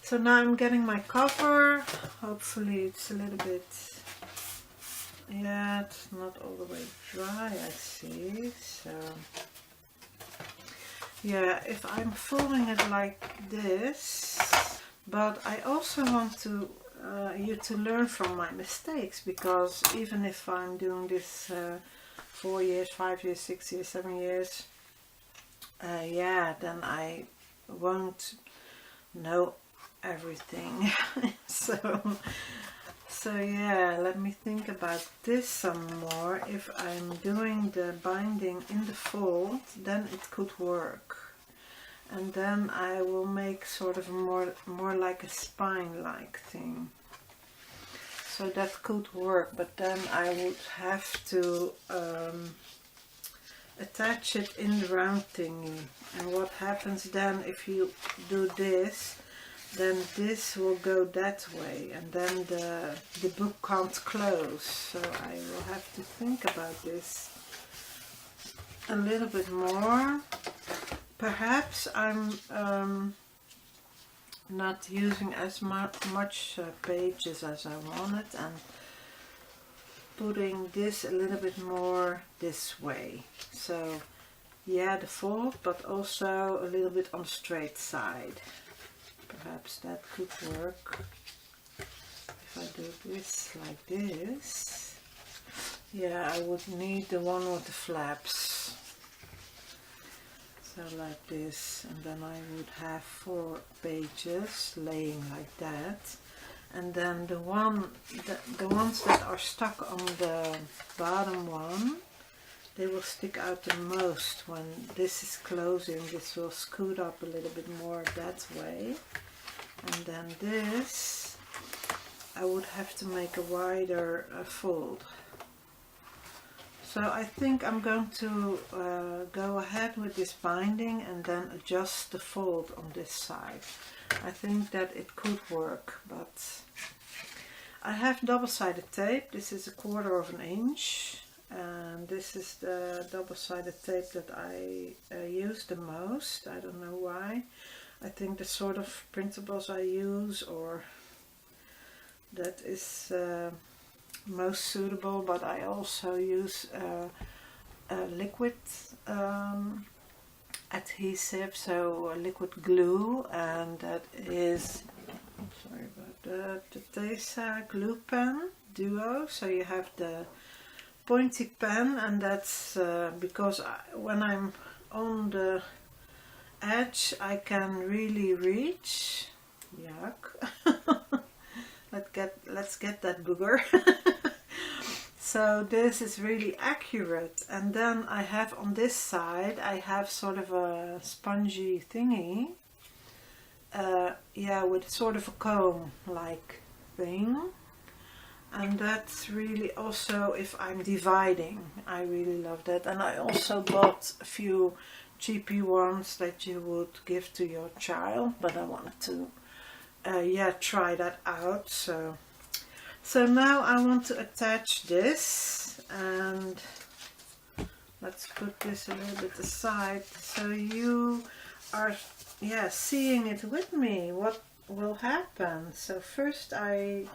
So now I'm getting my cover. Hopefully it's a little bit, yeah, it's not all the way dry, I see. So yeah, if I'm folding it like this, but I also want to you to learn from my mistakes, because even if I'm doing this 4 years, 5 years, 6 years, 7 years, yeah, then I won't know everything. So yeah, let me think about this some more. If I'm doing the binding in the fold, then it could work, and then I will make sort of more like a spine-like thing. So that could work, but then I would have to attach it in the round thingy. And what happens then if you do this, then this will go that way, and then the book can't close. So I will have to think about this a little bit more. Perhaps I'm not using as much pages as I wanted, and putting this a little bit more this way. So yeah, the fold, but also a little bit on the straight side. Perhaps that could work if I do this like this. Yeah, I would need the one with the flaps. So like this, and then I would have 4 pages laying like that. And then the ones that are stuck on the bottom one, they will stick out the most. When this is closing, this will scoot up a little bit more that way. And then this, I would have to make a wider fold. So I think I'm going to go ahead with this binding and then adjust the fold on this side. I think that it could work, but I have double-sided tape. This is 1/4 inch, and this is the double-sided tape that I use the most. I don't know why. I think the sort of printables I use, or that is most suitable, but I also use a liquid adhesive, so a liquid glue, and that is, sorry about that, the Tesa glue pen duo. So you have the pointy pen, and that's because when I'm on the edge I can really reach. Yuck. Let's get that booger. So this is really accurate. And then I have on this side, I have sort of a spongy thingy, yeah, with sort of a comb like thing. And that's really also if I'm dividing, I really love that. And I also bought a few cheapy ones that you would give to your child, but I wanted to yeah, try that out. So now I want to attach this, and let's put this a little bit aside so you are, yeah, seeing it with me, what will happen. So first I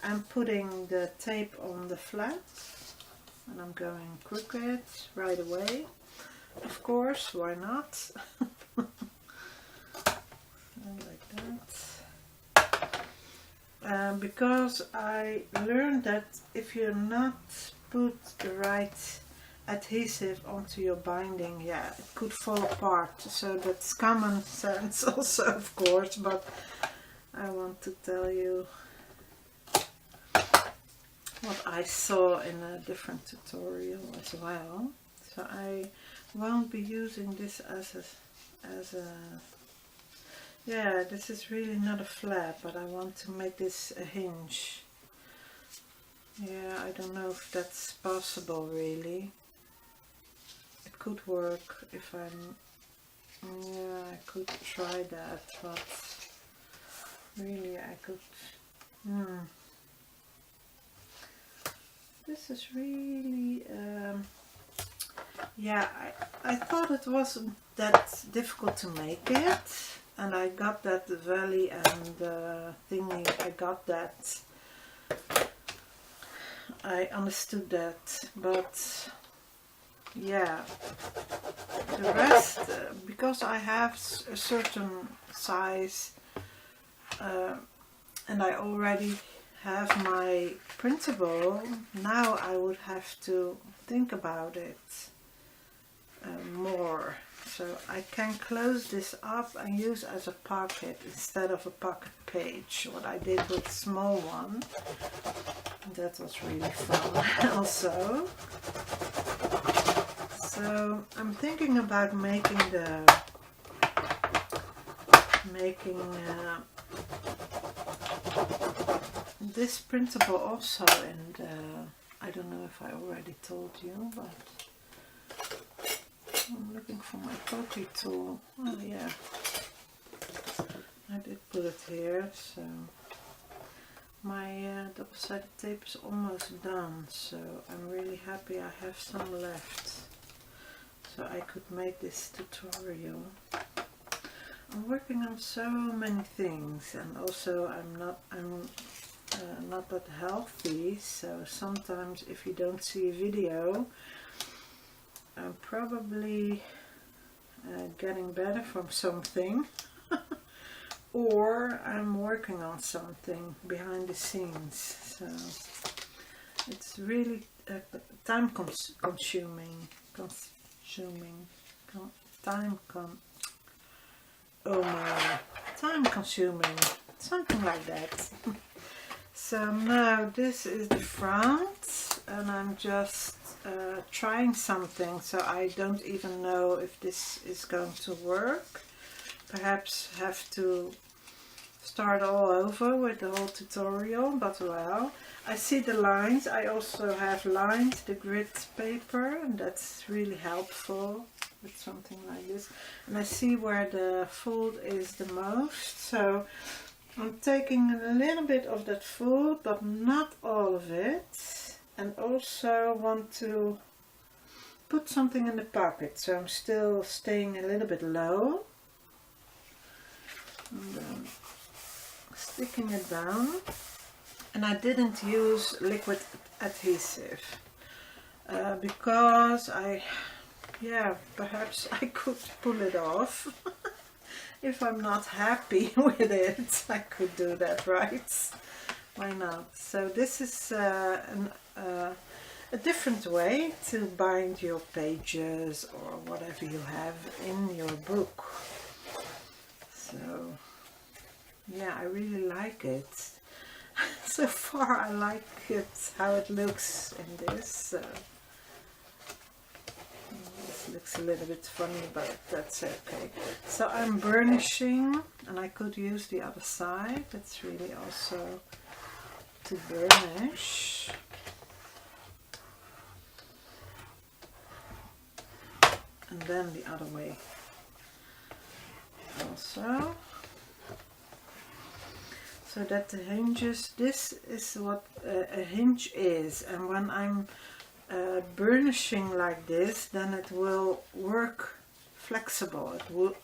am putting the tape on the flat, and I'm going crooked right away, of course, why not? Like that. Because I learned that if you not put the right adhesive onto your binding, yeah, it could fall apart. So that's common sense also, of course, but I want to tell you what I saw in a different tutorial as well. So I won't be using this as a yeah, this is really not a flap, but I want to make this a hinge. Yeah, I don't know if that's possible really. It could work if I'm, yeah, I could try that, but really I could, this is really, yeah, I thought it wasn't that difficult to make it. and I got that valley and thingy, I got that, I understood that, but yeah, the rest, because I have a certain size and I already have my printable, now I would have to think about it more. So I can close this up and use as a pocket instead of a pocket page, what I did with the small one. That was really fun also. So I'm thinking about making this printable also, and I don't know if I already told you, but I'm looking for my Poke tool. Oh yeah, I did put it here. So my double-sided tape is almost done, so I'm really happy I have some left, so I could make this tutorial. I'm working on so many things, and also I'm not that healthy, so sometimes if you don't see a video, I'm probably getting better from something or I'm working on something behind the scenes, so it's really time consuming, something like that. So now this is the front, and I'm just trying something, so I don't even know if this is going to work. Perhaps have to start all over with the whole tutorial, but well, I see the lines. I also have lines, the grit paper, and that's really helpful with something like this. And I see where the fold is the most, so I'm taking a little bit of that fold, but not all of it, and also want to put something in the pocket, so I'm still staying a little bit low. And then sticking it down, and I didn't use liquid adhesive because perhaps I could pull it off. If I'm not happy with it, I could do that, right? Why not? So this is a different way to bind your pages or whatever you have in your book. So yeah, I really like it. So far I like it, how it looks in this. This looks a little bit funny, but that's okay. So I'm burnishing, and I could use the other side. That's really also to burnish. And then the other way also. So that the hinges, this is what a hinge is, and when I'm burnishing like this, then it will work flexible. It will,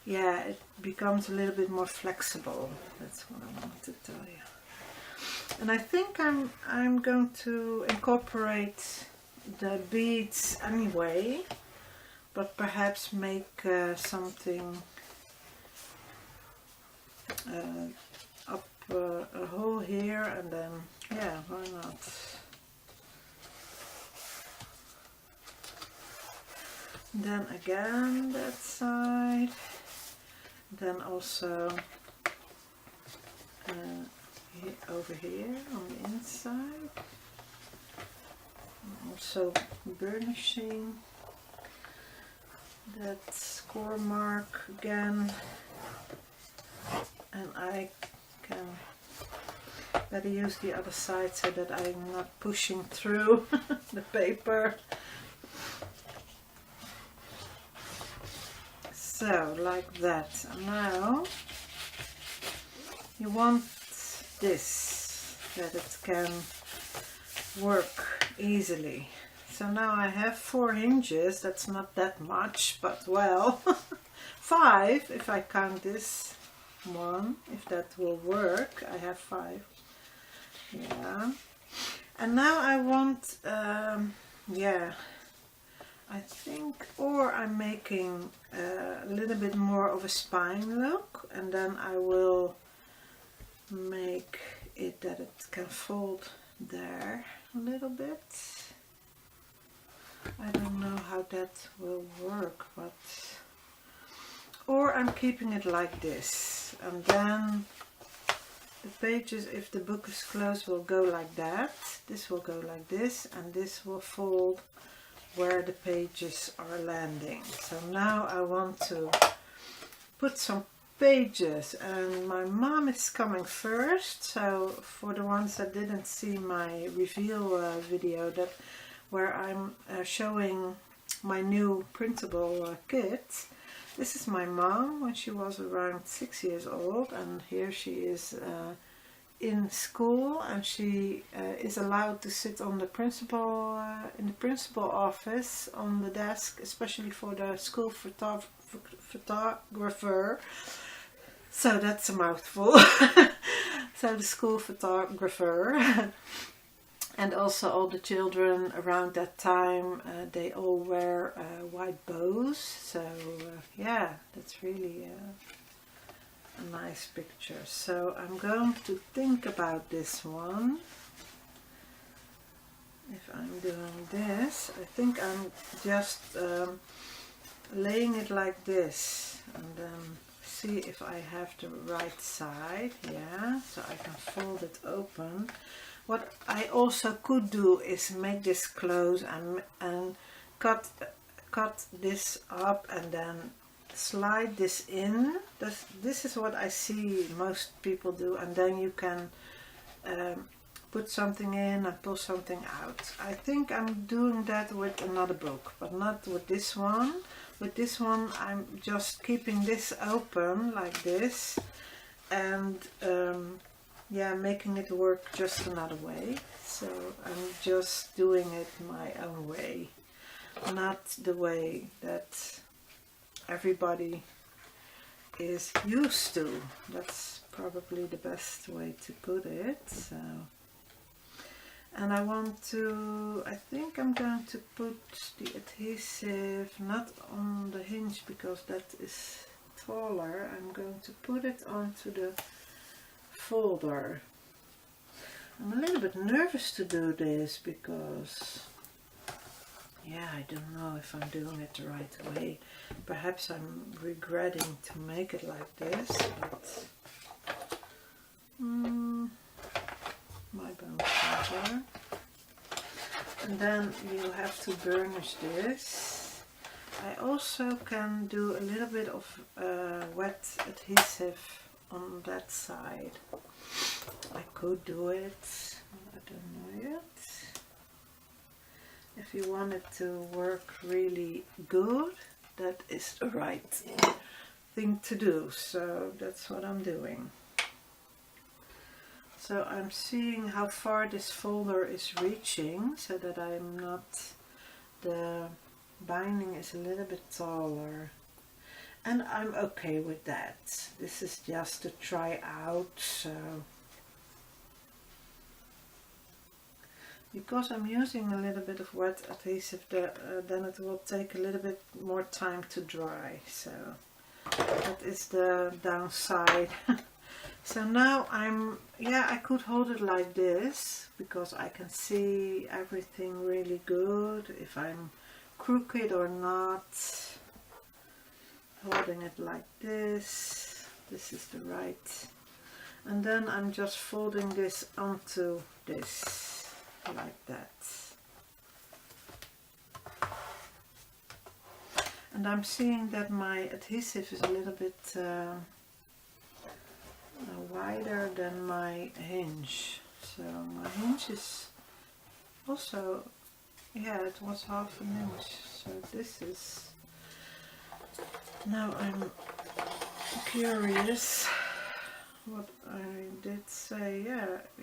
yeah, it becomes a little bit more flexible. That's what I wanted to tell you. And I think I'm going to incorporate the beads anyway, but perhaps make something up a hole here, and then yeah, why not? Then again that side, then also over here on the inside, also burnishing that score mark again, and I can better use the other side so that I'm not pushing through the paper. So like that. And now you want this, that it can work easily. So now I have 4 hinges. That's not that much, but well, 5 if I count this one, if that will work. I have 5. Yeah. And now I want, yeah, I think, or I'm making a little bit more of a spine look, and then I will make it that it can fold there a little bit. I don't know how that will work, but, or I'm keeping it like this, and then the pages, if the book is closed, will go like that. This will go like this, and this will fold where the pages are landing. So now I want to put some pages, and my mom is coming first. So for the ones that didn't see my reveal video, that where I'm showing my new printable kit, this is my mom when she was around 6 years old, and here she is in school, and she is allowed to sit on the principal in the principal office on the desk, especially for the school photographer. So that's a mouthful. So the school photographer. And also all the children around that time, they all wear white bows. So yeah, that's really a nice picture. So I'm going to think about this one. If I'm doing this, I think I'm just laying it like this, and then see if I have the right side. Yeah, so I can fold it open. What I also could do is make this close and cut this up and then slide this in. This is what I see most people do, and then you can put something in and pull something out. I think I'm doing that with another book, but not with this one. With this one I'm just keeping this open like this, and yeah, making it work just another way. So I'm just doing it my own way, not the way that everybody is used to. That's probably the best way to put it. So, and I want to, I think I'm going to put the adhesive not on the hinge because that is taller. I'm going to put it onto the folder. I'm a little bit nervous to do this because, yeah, I don't know if I'm doing it the right way. Perhaps I'm regretting to make it like this, but my bone finger. And then you have to burnish this. I also can do a little bit of wet adhesive on that side. I could do it, I don't know yet. If you want it to work really good, that is the right thing to do. So that's what I'm doing. So I'm seeing how far this folder is reaching, so that I'm not, the binding is a little bit taller. And I'm okay with that. This is just to try out, so because I'm using a little bit of wet adhesive, then it will take a little bit more time to dry. So that is the downside. So now I could hold it like this because I can see everything really good, if I'm crooked or not. Holding it like this. This is the right. And then I'm just folding this onto this. Like that. And I'm seeing that my adhesive is a little bit wider than my hinge. So my hinge is also, yeah, it was half an inch. So this is, now I'm curious what I did say.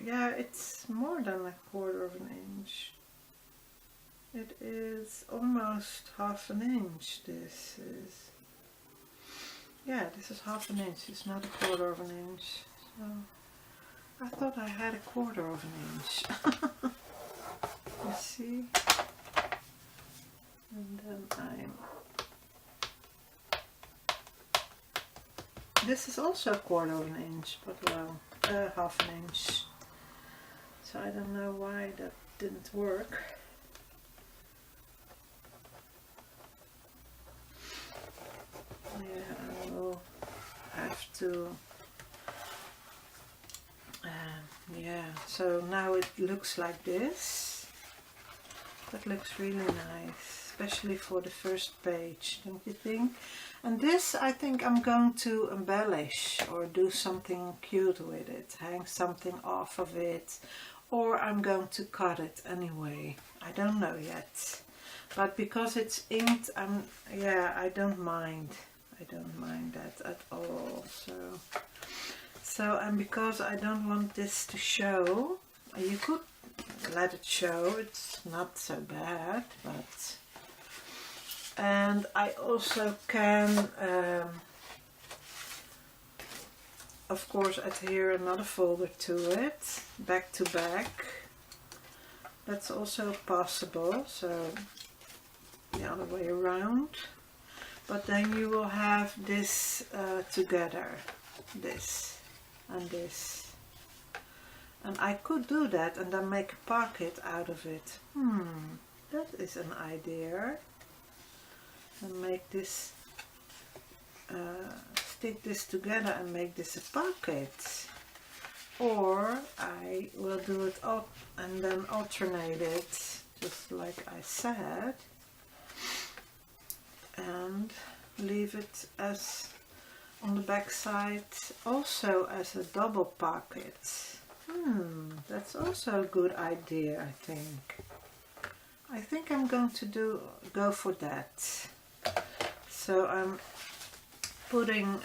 Yeah, it's more than 1/4 of an inch. it is almost half an inch. This is, yeah, this is half an inch. It's not a quarter of an inch. So I thought I had a quarter of an inch. You see? And then this is also a quarter of an inch, but well, half an inch. So I don't know why that didn't work. Yeah, I will have to, yeah, so now it looks like this. That looks really nice, especially for the first page, don't you think? And this, I think I'm going to embellish or do something cute with it, hang something off of it, or I'm going to cut it anyway. I don't know yet. But because it's inked, yeah, I don't mind. I don't mind that at all. So and because I don't want this to show, you could let it show, it's not so bad, but, and I also can of course adhere another folder to it, back to back. That's also possible, so the other way around. But then you will have this together, this and this. And I could do that and then make a pocket out of it. That is an idea. And make this, stick this together and make this a pocket. Or I will do it up and then alternate it, just like I said. And leave it as on the back side also as a double pocket. That's also a good idea, I think. I think I'm going to go for that. So I'm putting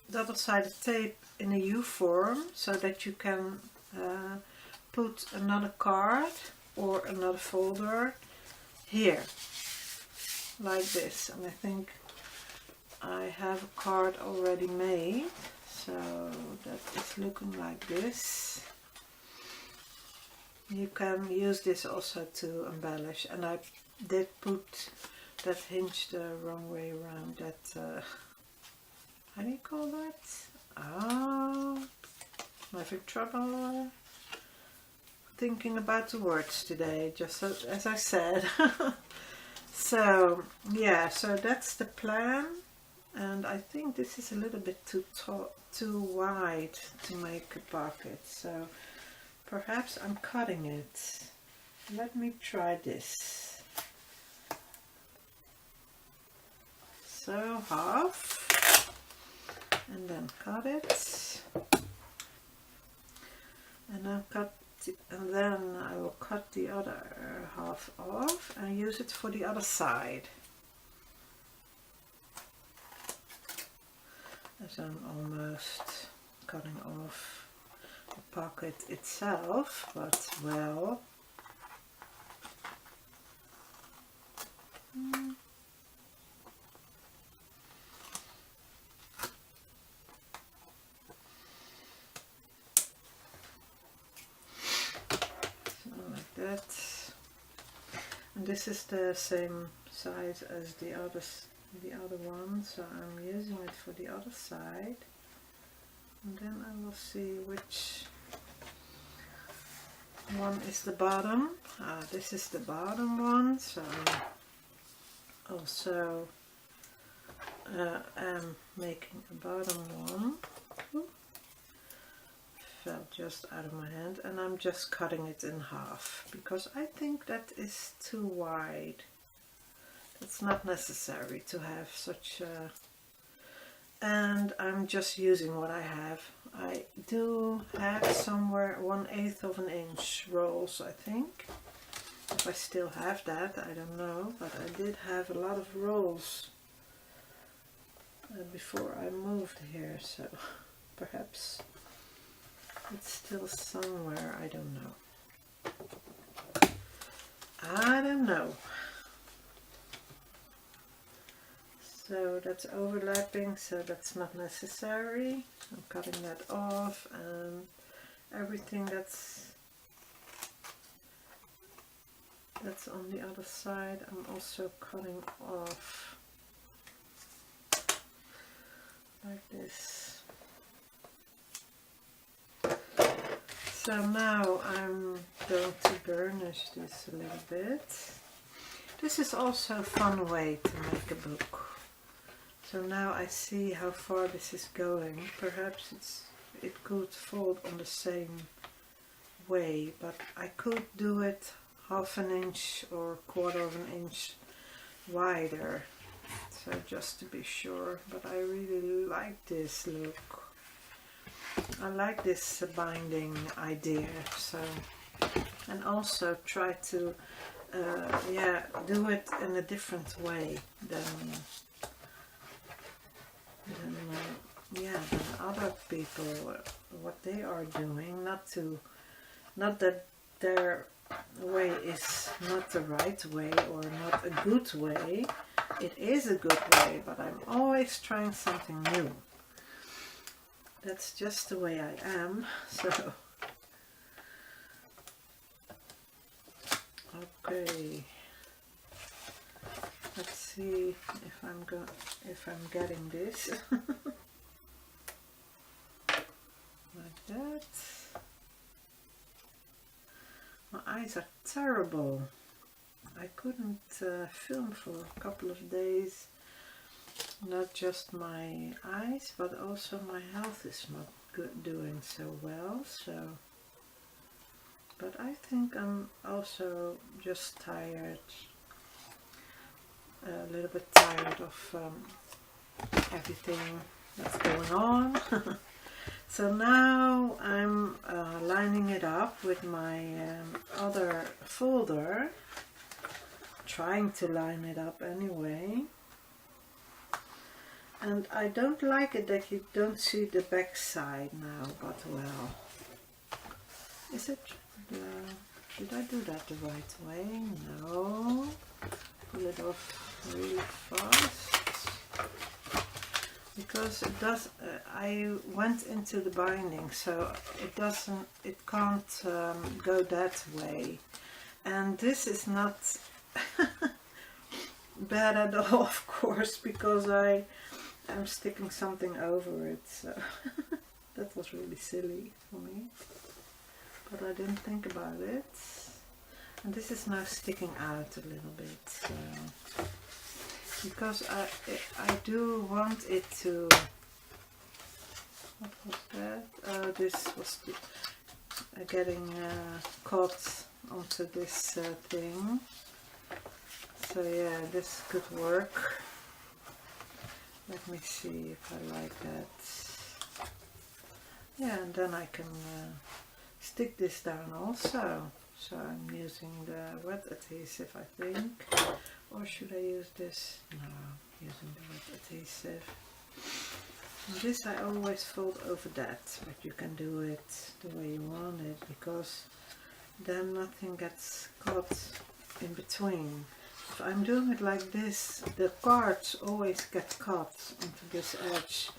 double-sided tape in a U form so that you can put another card or another folder here, like this. And I think I have a card already made. So that is looking like this. You can use this also to embellish, and I did put that hinge the wrong way around. That how do you call that? Oh, I'm having trouble thinking about the words today, just as I said. So yeah, so that's the plan, and I think this is a little bit too wide to make a pocket, so perhaps I'm cutting it. Let me try this. So half, and then cut it, and then I will cut the other half off and use it for the other side. As I'm almost cutting off the pocket itself, but well. Like that. And this is the same size as the other one, so I'm using it for the other side, and then I will see which one is the bottom. This is the bottom one, so I'm also am making a bottom one. Fell just out of my hand, and I'm just cutting it in half because I think that is too wide. It's not necessary to have such a, and I'm just using what I have. I do have somewhere 1/8 of an inch rolls, I think. If I still have that, I don't know, but I did have a lot of rolls before I moved here, so perhaps it's still somewhere, I don't know. I don't know. So that's overlapping, so that's not necessary. I'm cutting that off, and everything that's on the other side I'm also cutting off like this. So now I'm going to burnish this a little bit. This is also a fun way to make a book. So now I see how far this is going. Perhaps it could fold on the same way, but I could do it half an inch or quarter of an inch wider. So just to be sure, but I really like this look. I like this binding idea. So, and also try to do it in a different way than other people, what they are doing. Not that their way is not the right way or not a good way. It is a good way, but I'm always trying something new. That's just the way I am. So okay, let's see if I'm getting this. Like that. My eyes are terrible. I couldn't film for a couple of days. Not just my eyes, but also my health is not doing so well. So, but I think I'm also just tired. A little bit tired of everything that's going on. So now I'm lining it up with my other folder, trying to line it up anyway. And I don't like it that you don't see the back side now, but well. Is it, did I do that the right way? No. Pull it off really fast. Because it does, I went into the binding, so it can't go that way. And this is not bad at all, of course, because I am sticking something over it. So that was really silly for me, but I didn't think about it. And this is now sticking out a little bit. So. Because I do want it to, what was that? Oh, this was getting caught onto this thing. So yeah, this could work. Let me see if I like that. Yeah, and then I can stick this down also. So I'm using the wet adhesive, I think. Or should I use this? No, I'm using the wet adhesive. And this I always fold over that, but you can do it the way you want it, because then nothing gets caught in between. If I'm doing it like this, the cards always get caught onto this edge.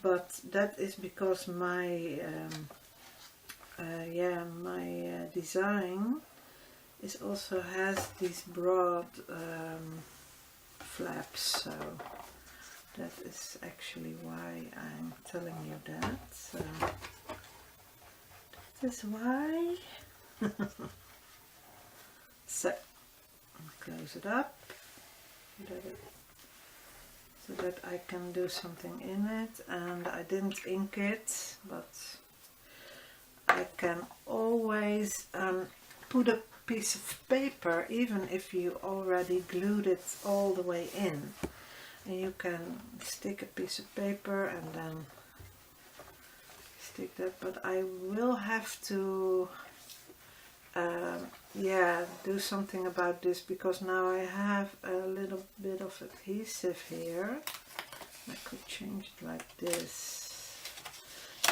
But that is because my design also has these broad flaps, so that is actually why I'm telling you that. So that is why. So close it up so that I can do something in it. And I didn't ink it, but I can always put a piece of paper, even if you already glued it all the way in, and you can stick a piece of paper and then stick that. But I will have to do something about this, because now I have a little bit of adhesive here. I could change it like this.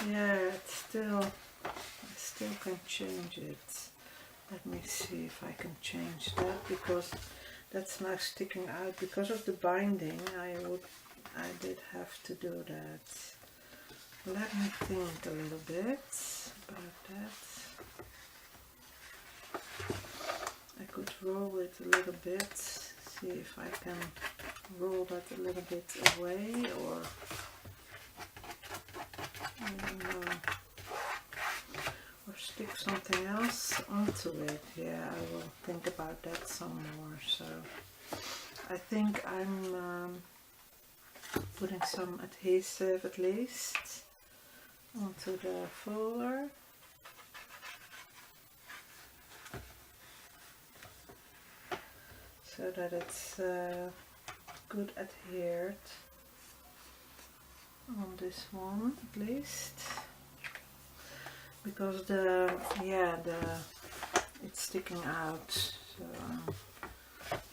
Yeah, I still can change it. Let me see if I can change that, because that's now sticking out. Because of the binding, I did have to do that. Let me think a little bit about that. I could roll it a little bit, see if I can roll that a little bit away, or I don't know, or stick something else onto it. Yeah, I will think about that some more. So I think I'm putting some adhesive at least onto the folder. So that it's good adhered on this one at least, because it's sticking out, so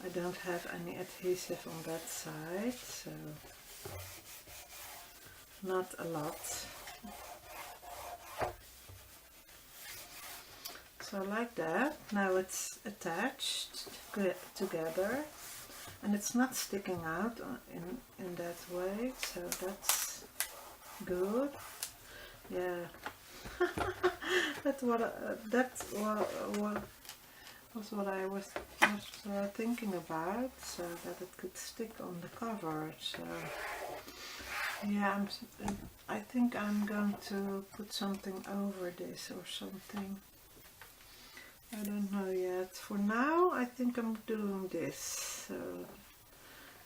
I don't have any adhesive on that side, so not a lot. So like that, now it's attached together, and it's not sticking out in that way, so that's good. Yeah, that's what I was thinking about, so that it could stick on the cover. So yeah, I think I'm going to put something over this or something. I don't know yet. For now, I think I'm doing this. So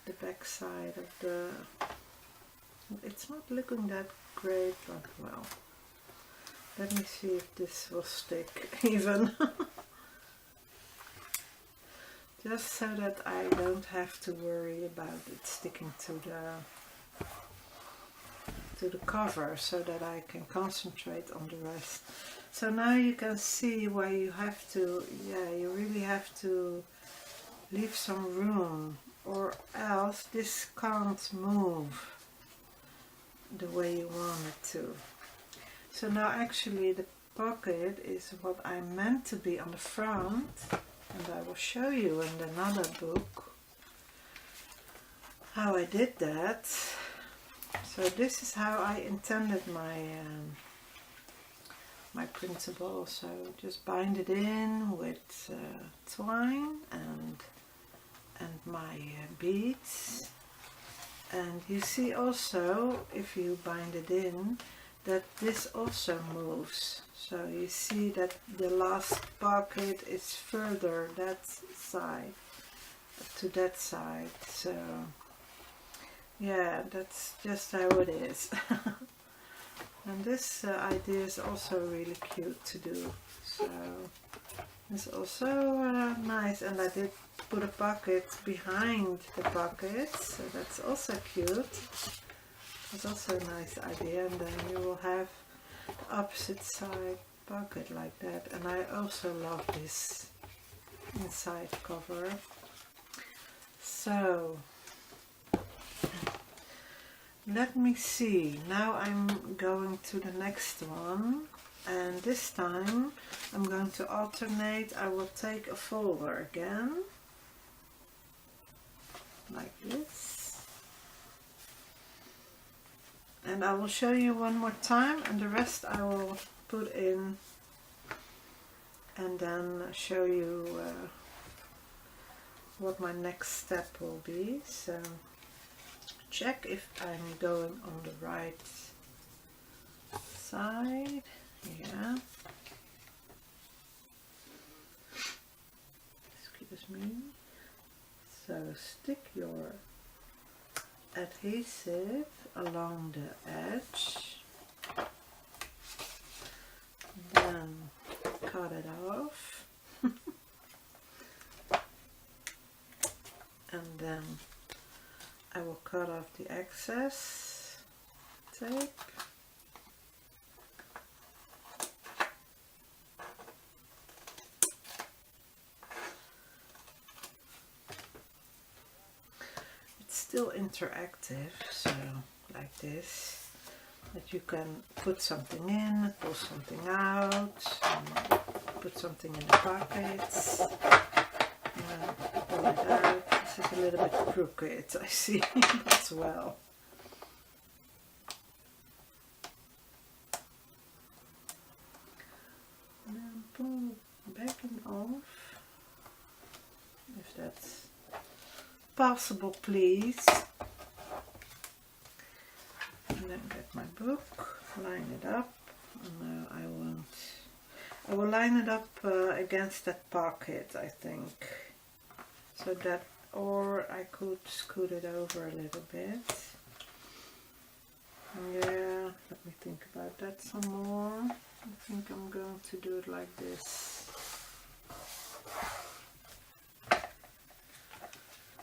the back side of the... It's not looking that great, but well. Let me see if this will stick even. Just so that I don't have to worry about it sticking to the cover, so that I can concentrate on the rest. So now you can see why you have to, you really have to leave some room, or else this can't move the way you want it to. So now actually the pocket is what I meant to be on the front, and I will show you in another book how I did that. So this is how I intended my printable. So just bind it in with twine and my beads, and you see also, if you bind it in, that this also moves. So you see that the last pocket is further that side to that side. So yeah, that's just how it is. And this idea is also really cute to do. So it's also nice, and I did put a pocket behind the pocket, so that's also cute. It's also a nice idea, and then you will have the opposite side pocket like that. And I also love this inside cover. So let me see, now I'm going to the next one, and this time I'm going to alternate. I will take a folder again, like this, and I will show you one more time, and the rest I will put in and then show you what my next step will be. So check if I'm going on the right side. Yeah. Excuse me. So stick your adhesive along the edge, then cut it off, and then I will cut off the excess tape. It's still interactive, so like this, that you can put something in, pull something out, put something in the pockets. Pull it out. This is a little bit crooked, I see as well. And then pull back and off. If that's possible, please. And then get my book, line it up. No, I will line it up against that pocket, I think. So that, or I could scoot it over a little bit. Yeah, let me think about that some more. I think I'm going to do it like this.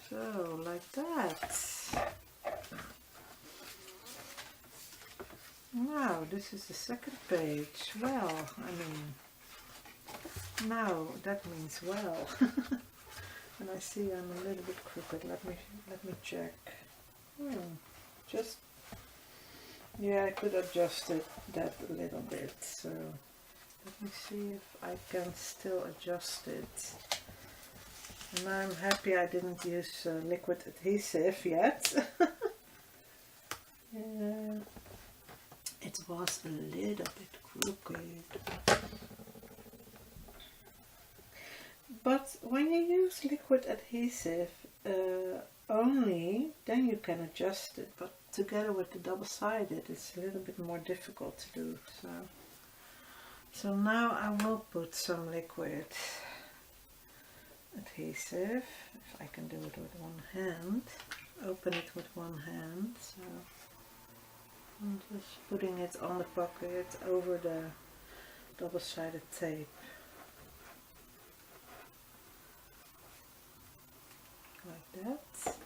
So, like that. Now, this is the second page. Well, I mean, now that means well. And I see I'm a little bit crooked. Let me check. Just, yeah, I could adjust that a little bit. So let me see if I can still adjust it. And I'm happy I didn't use liquid adhesive yet. Yeah. It was a little bit crooked. But when you use liquid adhesive only, then you can adjust it. But together with the double-sided, it's a little bit more difficult to do. So now I will put some liquid adhesive, if I can do it with one hand. Open it with one hand. So I'm just putting it on the pocket over the double-sided tape. Like that.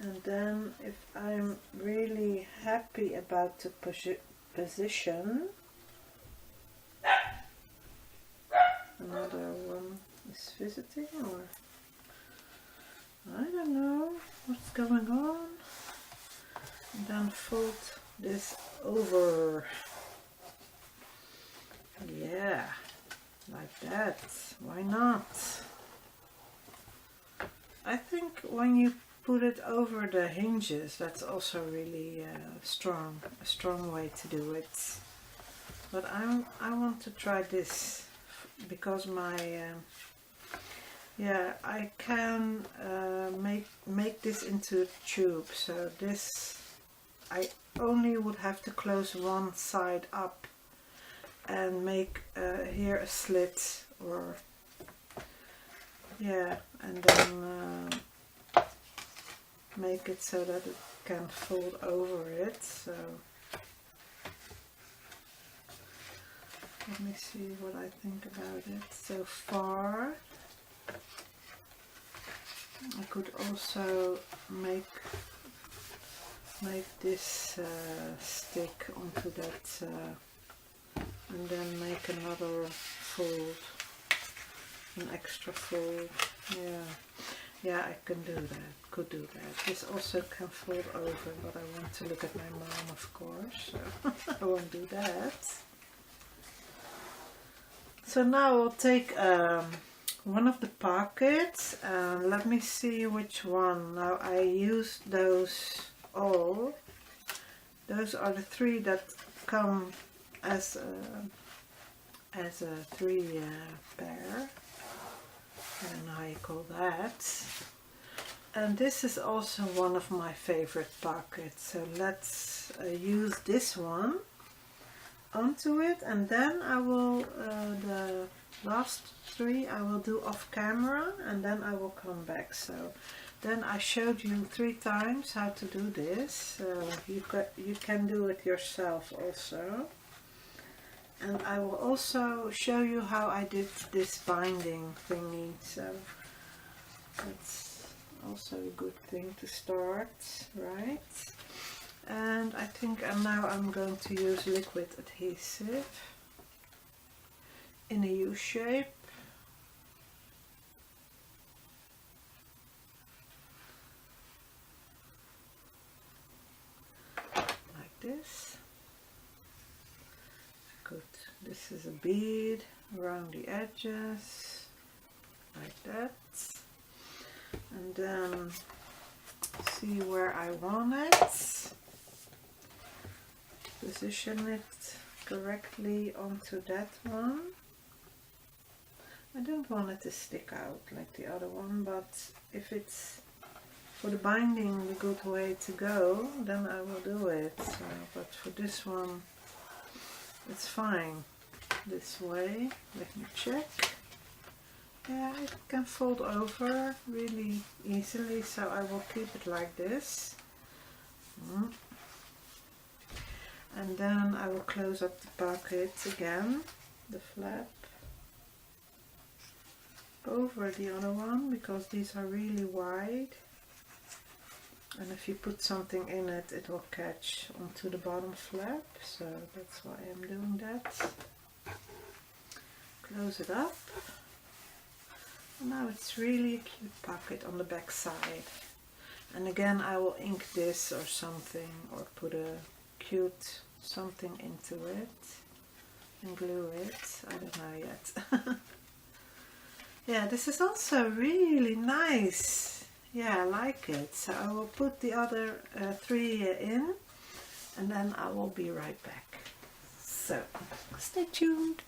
And then if I'm really happy about the position, another one is visiting, or I don't know what's going on. And then fold this over. Yeah, like that. Why not? I think when you put it over the hinges, that's also really a strong way to do it. But I want to try this because my yeah, I can make this into a tube. So this, I only would have to close one side up and make here a slit, or yeah, and then make it so that it can fold over it. So let me see what I think about it so far. I could also make this stick onto that and then make another fold, an extra fold. Yeah, I can do that, could do that. This also can fold over, but I want to look at my mom, of course, so I won't do that. So now I'll take one of the pockets, and let me see which one. Now I used those all. Those are the three that come as a three pair. I don't know how you call that. And this is also one of my favorite pockets. So let's use this one onto it, and then I will the last three I will do off camera, and then I will come back. So then I showed you 3 times how to do this, so you can do it yourself also. And I will also show you how I did this binding thingy, so that's also a good thing to start, right? And I think now I'm going to use liquid adhesive in a U shape. Like this. Good. This this is a bead around the edges, like that. And then see where I want it. Position it correctly onto that one. I don't want it to stick out like the other one, but if it's for the binding the good way to go, then I will do it. So, but for this one, it's fine this way. Let me check. Yeah, it can fold over really easily, so I will keep it like this. And then I will close up the pocket again, the flap, over the other one, because these are really wide. And if you put something in it, it will catch onto the bottom flap, so that's why I'm doing that. Close it up. And now it's really a cute pocket on the back side. And again, I will ink this or something, or put a cute something into it and glue it. I don't know yet. Yeah, this is also really nice. Yeah, I like it. So I will put the other 3 in, and then I will be right back. So stay tuned.